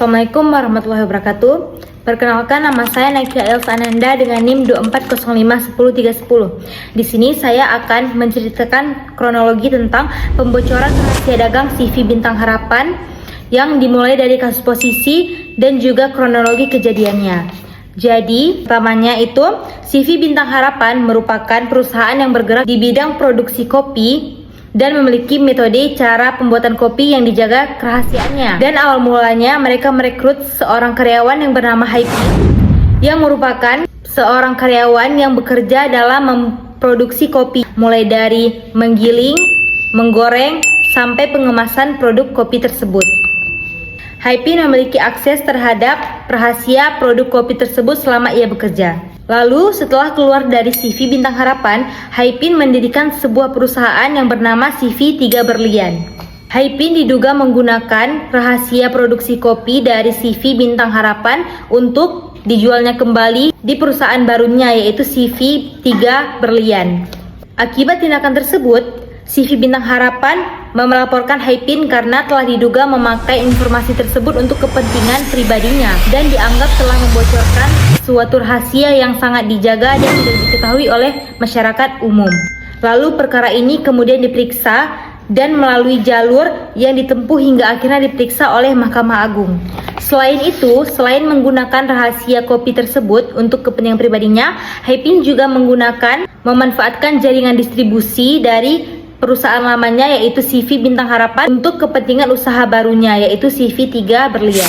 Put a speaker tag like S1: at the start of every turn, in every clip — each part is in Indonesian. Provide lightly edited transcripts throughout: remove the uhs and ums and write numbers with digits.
S1: Assalamualaikum warahmatullahi wabarakatuh. Perkenalkan, nama saya Nakia Elsa Ananda dengan NIM 2405103010. Di sini saya akan menceritakan kronologi tentang pembocoran rahasia dagang CV Bintang Harapan yang dimulai dari kasus posisi dan juga kronologi kejadiannya. Jadi, pertamanya itu CV Bintang Harapan merupakan perusahaan yang bergerak di bidang produksi kopi dan memiliki metode cara pembuatan kopi yang dijaga kerahasiaannya. Dan awal mulanya mereka merekrut seorang karyawan yang bernama Haipin, yang merupakan seorang karyawan yang bekerja dalam memproduksi kopi, mulai dari menggiling, menggoreng, sampai pengemasan produk kopi tersebut. Haipin memiliki akses terhadap rahasia produk kopi tersebut selama ia bekerja. Lalu setelah keluar dari CV Bintang Harapan, Haipin mendirikan sebuah perusahaan yang bernama CV 3 Berlian. Haipin diduga menggunakan rahasia produksi kopi dari CV Bintang Harapan untuk dijualnya kembali di perusahaan barunya, yaitu CV 3 Berlian. Akibat tindakan tersebut, CV Bintang Harapan melaporkan Haipin karena telah diduga memakai informasi tersebut untuk kepentingan pribadinya dan dianggap telah membocorkan suatu rahasia yang sangat dijaga dan tidak diketahui oleh masyarakat umum. Lalu perkara ini kemudian diperiksa dan melalui jalur yang ditempuh hingga akhirnya diperiksa oleh Mahkamah Agung. Selain itu, selain menggunakan rahasia kopi tersebut untuk kepentingan pribadinya, Haipin juga memanfaatkan jaringan distribusi dari perusahaan lamanya, yaitu CV Bintang Harapan, untuk kepentingan usaha barunya, yaitu CV 3 Berlian.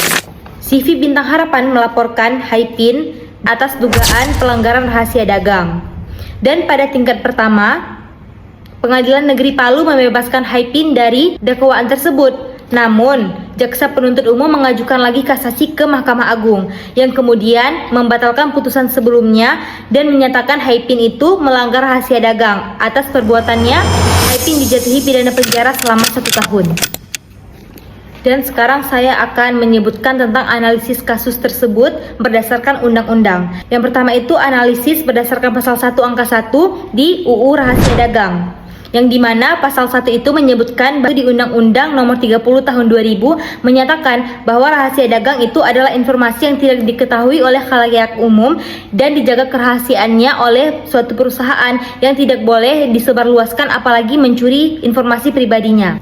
S1: CV Bintang Harapan melaporkan Haipin atas dugaan pelanggaran rahasia dagang. Dan pada tingkat pertama, Pengadilan Negeri Palu membebaskan Haipin dari dakwaan tersebut. Namun, jaksa penuntut umum mengajukan lagi kasasi ke Mahkamah Agung yang kemudian membatalkan putusan sebelumnya dan menyatakan Haipin itu melanggar rahasia dagang. Atas perbuatannya, Haipin dijatuhi pidana penjara selama 1 tahun. Dan sekarang saya akan menyebutkan tentang analisis kasus tersebut berdasarkan undang-undang. Yang pertama itu analisis berdasarkan pasal 1 angka 1 di UU Rahasia Dagang, yang dimana pasal 1 itu menyebutkan bahwa di Undang-Undang Nomor 30 Tahun 2000 menyatakan bahwa rahasia dagang itu adalah informasi yang tidak diketahui oleh khalayak umum dan dijaga kerahasiaannya oleh suatu perusahaan yang tidak boleh disebarluaskan apalagi mencuri informasi pribadinya.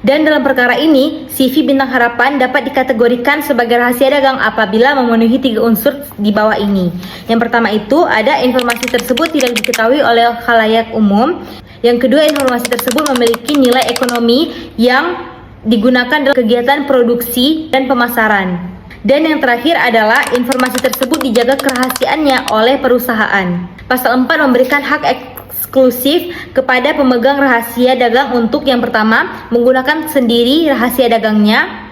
S1: Dan dalam perkara ini, CV Bintang Harapan dapat dikategorikan sebagai rahasia dagang apabila memenuhi 3 unsur di bawah ini. Yang pertama itu ada informasi tersebut tidak diketahui oleh khalayak umum. Yang kedua, informasi tersebut memiliki nilai ekonomi yang digunakan dalam kegiatan produksi dan pemasaran. Dan yang terakhir adalah informasi tersebut dijaga kerahasiaannya oleh perusahaan. Pasal 4 memberikan hak eksklusif kepada pemegang rahasia dagang untuk yang pertama, menggunakan sendiri rahasia dagangnya.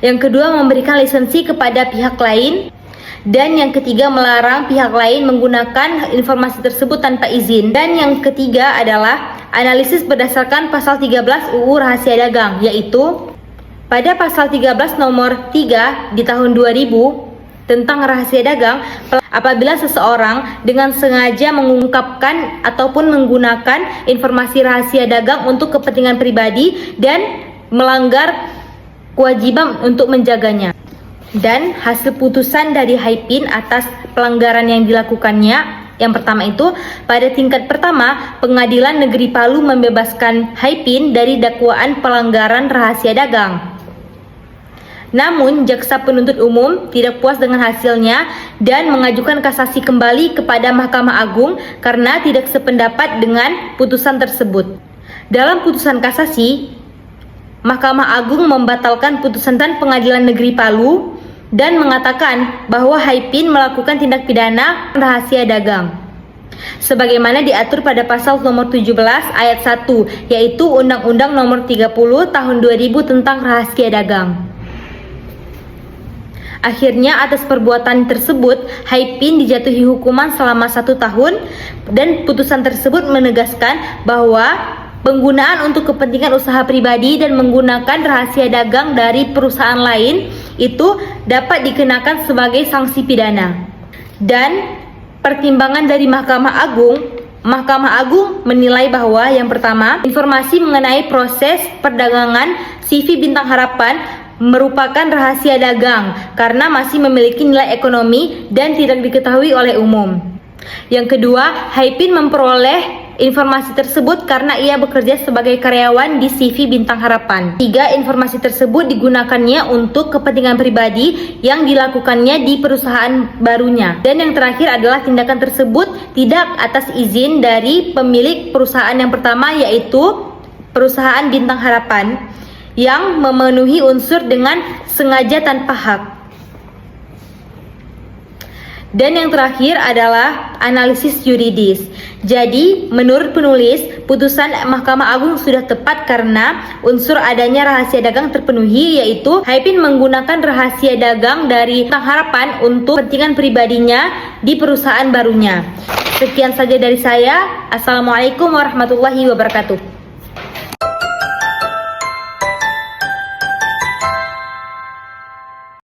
S1: Yang kedua, memberikan lisensi kepada pihak lain. Dan yang ketiga, melarang pihak lain menggunakan informasi tersebut tanpa izin. Dan yang ketiga adalah analisis berdasarkan pasal 13 UU Rahasia Dagang, yaitu pada pasal 13 nomor 3 di tahun 2000 tentang rahasia dagang, apabila seseorang dengan sengaja mengungkapkan ataupun menggunakan informasi rahasia dagang untuk kepentingan pribadi dan melanggar kewajiban untuk menjaganya. Dan hasil putusan dari Haipin atas pelanggaran yang dilakukannya, yang pertama itu, pada tingkat pertama, Pengadilan Negeri Palu membebaskan Haipin dari dakwaan pelanggaran rahasia dagang. Namun, jaksa penuntut umum tidak puas dengan hasilnya dan mengajukan kasasi kembali kepada Mahkamah Agung karena tidak sependapat dengan putusan tersebut. Dalam putusan kasasi, Mahkamah Agung membatalkan putusan Pengadilan Negeri Palu dan mengatakan bahwa Haipin melakukan tindak pidana rahasia dagang sebagaimana diatur pada pasal nomor 17 ayat 1, yaitu Undang-Undang Nomor 30 Tahun 2000 tentang rahasia dagang. Akhirnya atas perbuatan tersebut, Haipin dijatuhi hukuman selama 1 tahun dan putusan tersebut menegaskan bahwa penggunaan untuk kepentingan usaha pribadi dan menggunakan rahasia dagang dari perusahaan lain itu dapat dikenakan sebagai sanksi pidana. Dan pertimbangan dari Mahkamah Agung menilai bahwa yang pertama, informasi mengenai proses perdagangan CV Bintang Harapan merupakan rahasia dagang karena masih memiliki nilai ekonomi dan tidak diketahui oleh umum. Yang kedua, Haipin memperoleh informasi tersebut karena ia bekerja sebagai karyawan di CV Bintang Harapan. 3. Informasi tersebut digunakannya untuk kepentingan pribadi yang dilakukannya di perusahaan barunya. Dan yang terakhir adalah tindakan tersebut tidak atas izin dari pemilik perusahaan yang pertama, yaitu perusahaan Bintang Harapan, yang memenuhi unsur dengan sengaja tanpa hak. Dan yang terakhir adalah analisis yuridis. Jadi, menurut penulis, putusan Mahkamah Agung sudah tepat karena unsur adanya rahasia dagang terpenuhi, yaitu Haipin menggunakan rahasia dagang dari Bintang Harapan untuk kepentingan pribadinya di perusahaan barunya. Sekian saja dari saya. Assalamualaikum warahmatullahi wabarakatuh.